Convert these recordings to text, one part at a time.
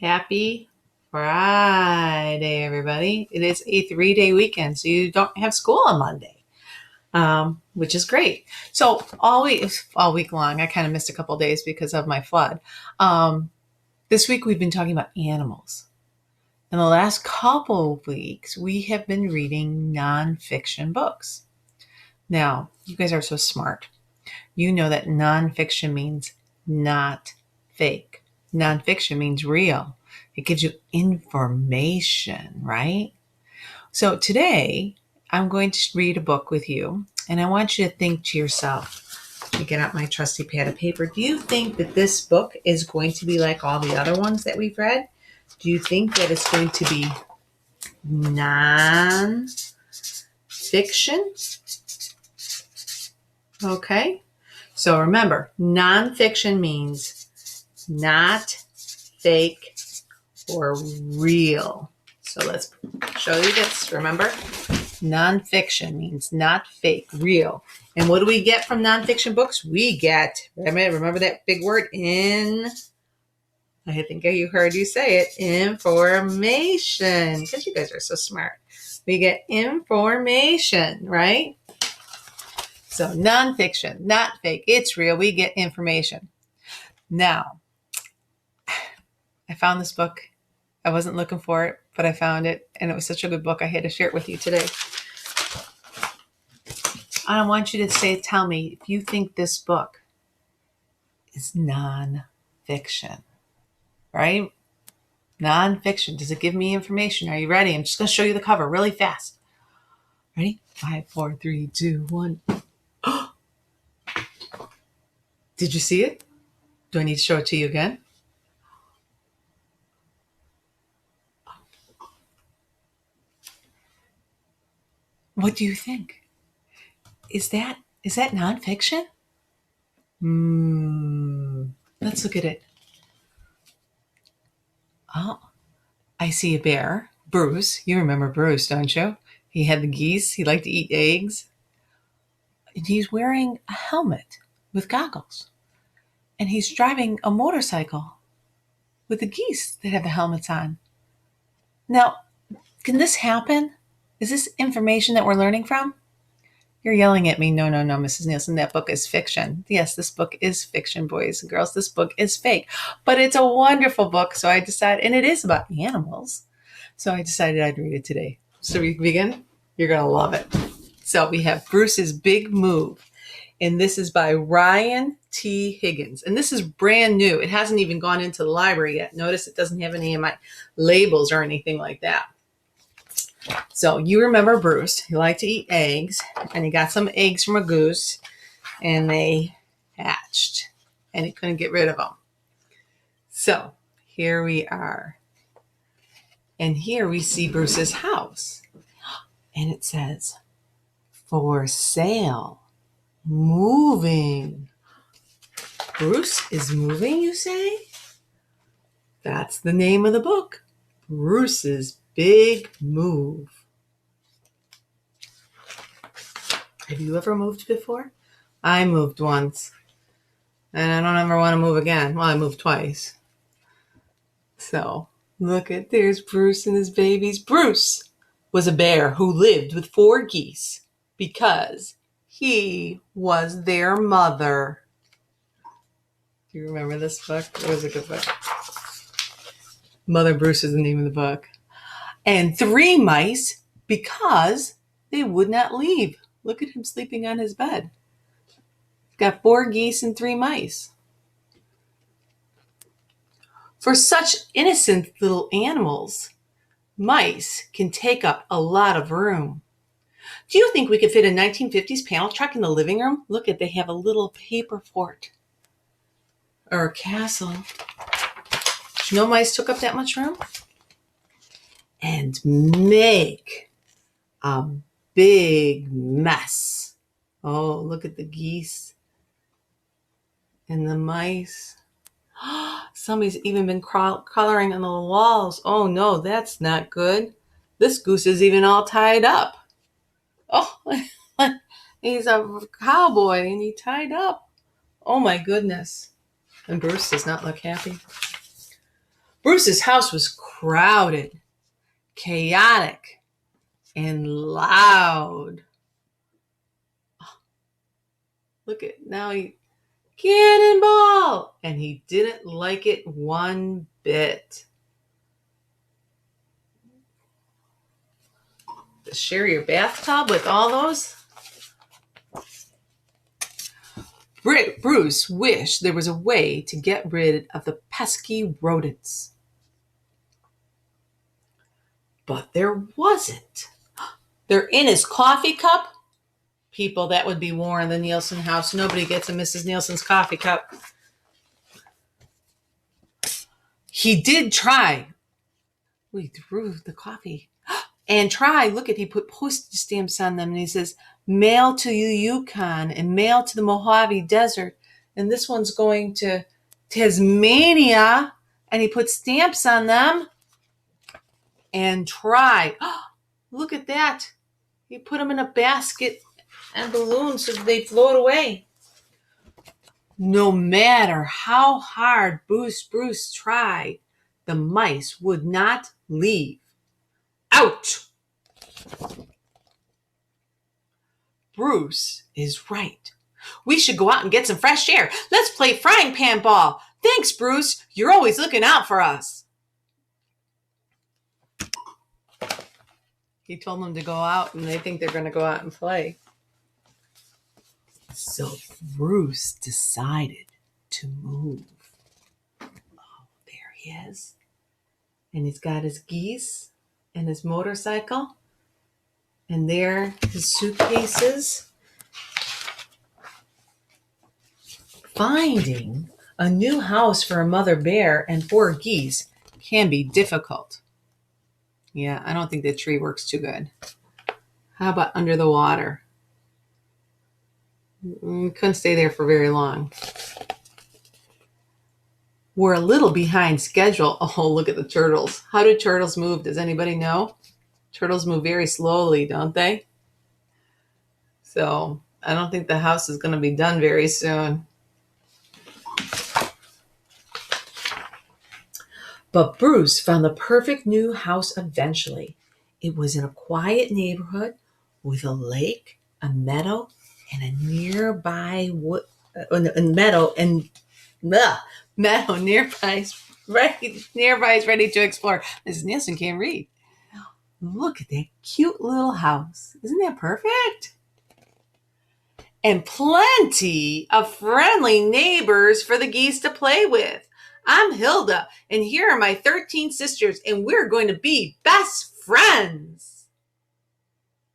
Happy Friday, everybody. It is a 3-day weekend, so you don't have school on Monday, which is great. So all week long, I kind of missed a couple days because of my flood. This week we've been talking about animals. In the last couple of weeks, we have been reading nonfiction books. Now, you guys are so smart. You know that nonfiction means not fake. Nonfiction means real. It gives you information, right? So today, I'm going to read a book with you, and I want you to think to yourself. Let me get out my trusty pad of paper. Do you think that this book is going to be like all the other ones that we've read? Do you think that it's going to be nonfiction? Okay. So remember, nonfiction means not fake or real. So let's show you this. Remember, nonfiction means not fake, real. And what do we get from nonfiction books? We get, remember that big word, I think you heard you say it, information, because you guys are so smart. We get information, right? So nonfiction, not fake, it's real. We get information. Now, I found this book. I wasn't looking for it, but I found it, and it was such a good book. I had to share it with you today. I want you to tell me if you think this book is nonfiction, right? Nonfiction. Does it give me information? Are you ready? I'm just going to show you the cover really fast. Ready? 5, 4, 3, 2, 1. Did you see it? Do I need to show it to you again? What do you think? Is that nonfiction? Let's look at it. Oh, I see a bear. Bruce. You remember Bruce, don't you? He had the geese. He liked to eat eggs. And he's wearing a helmet with goggles. And he's driving a motorcycle with the geese that have the helmets on. Now, can this happen? Is this information that we're learning from? You're yelling at me. No, Mrs. Nielsen, that book is fiction. Yes, this book is fiction, boys and girls. This book is fake. But it's a wonderful book, so I decided, and it is about animals. So I decided I'd read it today. So we begin? You're going to love it. So we have Bruce's Big Move. And this is by Ryan T. Higgins. And this is brand new. It hasn't even gone into the library yet. Notice it doesn't have any of my labels or anything like that. So you remember Bruce. He liked to eat eggs. And he got some eggs from a goose. And they hatched. And he couldn't get rid of them. So here we are. And here we see Bruce's house. And it says, for sale. Moving. Bruce is moving, you say? That's the name of the book. Bruce's Big Move. Have you ever moved before? I moved once. And I don't ever want to move again. Well, I moved twice. So, there's Bruce and his babies. Bruce was a bear who lived with 4 geese because he was their mother. Do you remember this book? It was a good book. Mother Bruce is the name of the book. And 3 mice because they would not leave. Look at him sleeping on his bed. Got 4 geese and 3 mice. For such innocent little animals, mice can take up a lot of room. Do you think we could fit a 1950s panel truck in the living room? Look at, they have a little paper fort or a castle. No mice took up that much room. And make a big mess. Oh, look at the geese and the mice. Somebody's even been coloring on the walls. Oh no, that's not good. This goose is even all tied up. Oh, he's a cowboy and he tied up. Oh my goodness. And Bruce does not look happy. Bruce's house was crowded, chaotic, and loud. Look at now he cannonball, and he didn't like it one bit. To share your bathtub with all those? Bruce wished there was a way to get rid of the pesky rodents. But there wasn't. They're in his coffee cup. People, that would be war in the Nielsen house. Nobody gets a Mrs. Nielsen's coffee cup. He did try. We threw the coffee. And try, look at, he put postage stamps on them. And he says, mail to the Yukon and mail to the Mojave Desert. And this one's going to Tasmania. And he put stamps on them. And try. Look at that. He put them in a basket and balloons so they float away. No matter how hard Bruce tried, the mice would not leave. Out! Bruce is right. We should go out and get some fresh air. Let's play frying pan ball. Thanks, Bruce. You're always looking out for us. He told them to go out, and they think they're going to go out and play. So Bruce decided to move. Oh, there he is. And he's got his geese and his motorcycle. And there, his suitcases. Finding a new house for a mother bear and 4 geese can be difficult. Yeah, I don't think the tree works too good. How about under the water? Couldn't stay there for very long. We're a little behind schedule. Oh, look at the turtles. How do turtles move? Does anybody know? Turtles move very slowly, don't they? So I don't think the house is going to be done very soon. But Bruce found the perfect new house eventually. It was in a quiet neighborhood with a lake, a meadow, and a nearby meadow nearby is ready to explore. Mrs. Nielsen can't read. Look at that cute little house. Isn't that perfect? And plenty of friendly neighbors for the geese to play with. I'm Hilda, and here are my 13 sisters, and we're going to be best friends.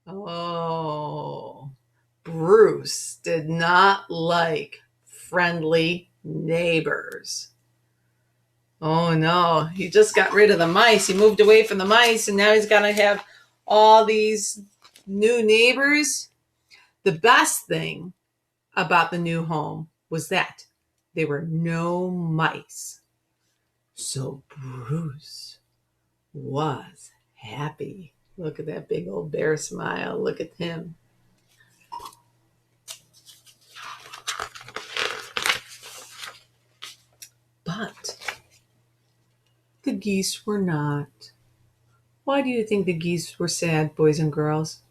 Oh, Bruce did not like friendly neighbors. Oh no, he just got rid of the mice. He moved away from the mice, and now he's got to have all these new neighbors. The best thing about the new home was that there were no mice. So Bruce was happy. Look at that big old bear smile. Look at him. But the geese were not. Why do you think the geese were sad, boys and girls?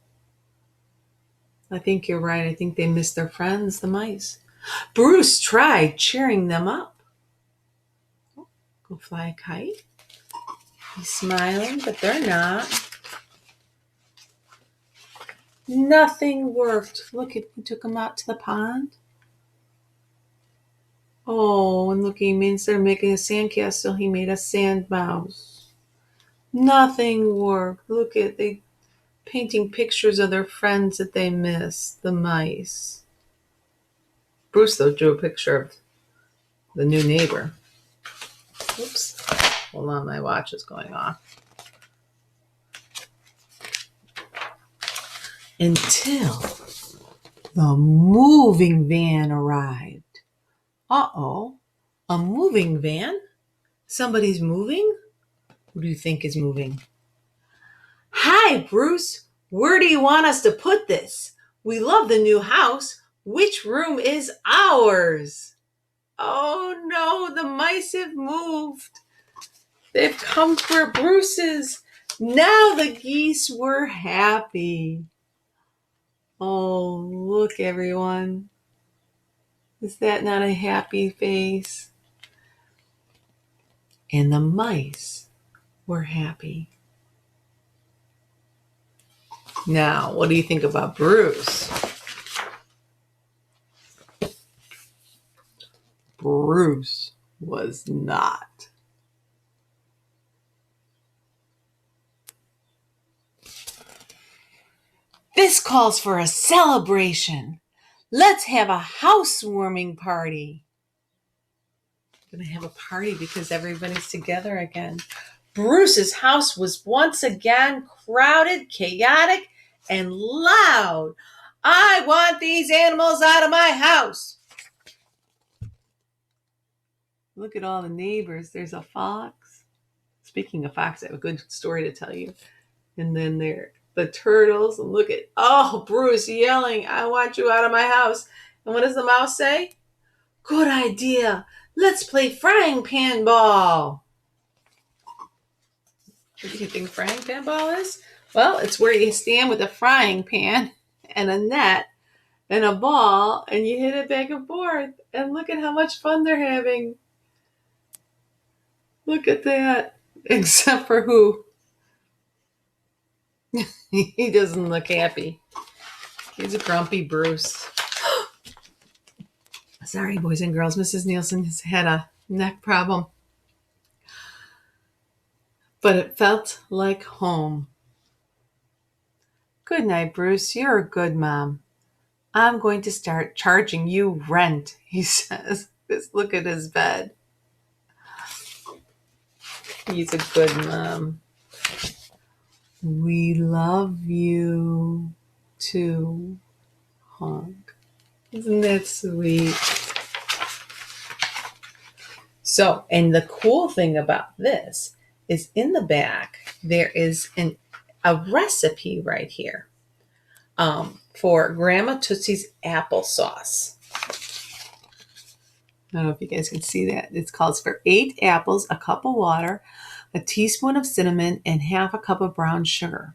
I think you're right. I think they missed their friends, the mice. Bruce tried cheering them up. Oh, go fly a kite. He's smiling, but they're not. Nothing worked. Look, he took them out to the pond. Oh, and look, instead of making a sandcastle, he made a sand mouse. Nothing worked. Look at they painting pictures of their friends that they miss, the mice. Bruce, though, drew a picture of the new neighbor. Oops. Hold on, my watch is going off. Until the moving van arrived. Uh-oh, a moving van? Somebody's moving? Who do you think is moving? Hi, Bruce. Where do you want us to put this? We love the new house. Which room is ours? Oh no, the mice have moved. They've come for Bruce's. Now the geese were happy. Oh, look, everyone. Is that not a happy face? And the mice were happy. Now, what do you think about Bruce? Bruce was not. This calls for a celebration. Let's have a housewarming party. We're going to have a party because everybody's together again. Bruce's house was once again crowded, chaotic, and loud. I want these animals out of my house. Look at all the neighbors. There's a fox. Speaking of fox, I have a good story to tell you. And then there the turtles. And look at, Bruce yelling, I want you out of my house. And what does the mouse say? Good idea. Let's play frying pan ball. What do you think frying pan ball is? Well, it's where you stand with a frying pan and a net and a ball and you hit it back and forth. And look at how much fun they're having. Look at that. Except for who? He doesn't look happy. He's a grumpy Bruce. Sorry, boys and girls. Mrs. Nielsen has had a neck problem. But it felt like home. Good night, Bruce. You're a good mom. I'm going to start charging you rent, he says. Just look at his bed. He's a good mom. We love you too. Honk. Isn't that sweet? So, and the cool thing about this is in the back, there is a recipe right here for Grandma Tootsie's applesauce. I don't know if you guys can see that. It calls for 8 apples, a cup of water, a teaspoon of cinnamon, and half a cup of brown sugar.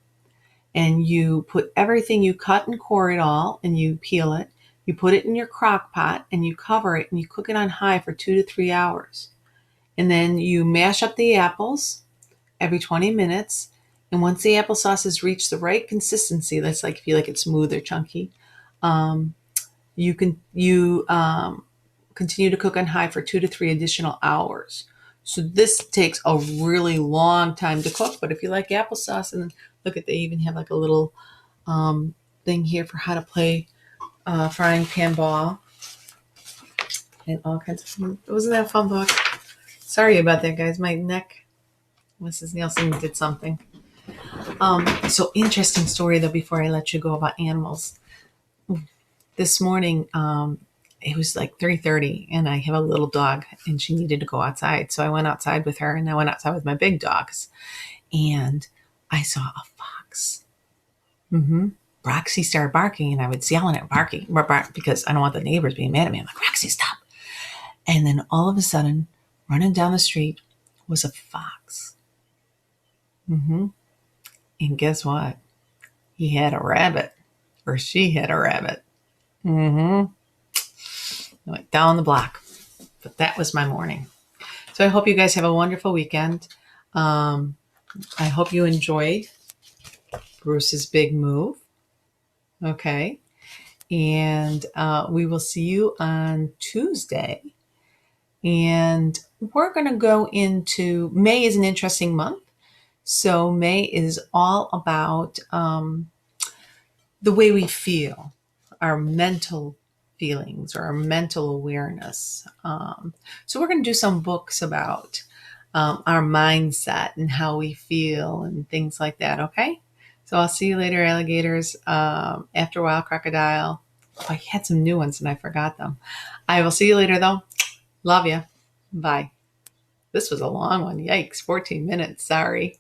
And you put everything, you cut and core it all, and you peel it. You put it in your crock pot, and you cover it, and you cook it on high for 2 to 3 hours. And then you mash up the apples every 20 minutes. And once the applesauce has reached the right consistency, that's like if you like it smooth or chunky, you continue to cook on high for 2 to 3 additional hours. So this takes a really long time to cook. But if you like applesauce, and look at, they even have like a little thing here for how to play frying pan ball and all kinds of things. Wasn't that a fun book? Sorry about that, guys. My neck. Mrs. Nielsen did something. So interesting story though, before I let you go, about animals. This morning, it was like 3:30 and I have a little dog and she needed to go outside. So I went outside with her and I went outside with my big dogs and I saw a fox. Roxy started barking and I was yelling at Barky because I don't want the neighbors being mad at me. I'm like, Roxy, stop. And then all of a sudden, running down the street was a fox. And guess what? He had a rabbit, or she had a rabbit. I went down the block. But that was my morning. So I hope you guys have a wonderful weekend. I hope you enjoyed Bruce's big move. Okay. And we will see you on Tuesday. And we're going to go into May. Is an interesting month. So May is all about the way we feel, our mental feelings or our mental awareness. So we're going to do some books about our mindset and how we feel and things like that. Okay. So I'll see you later, alligators. After a while, crocodile. Oh, I had some new ones and I forgot them. I will see you later though. Love you. Bye. This was a long one. Yikes. 14 minutes. Sorry.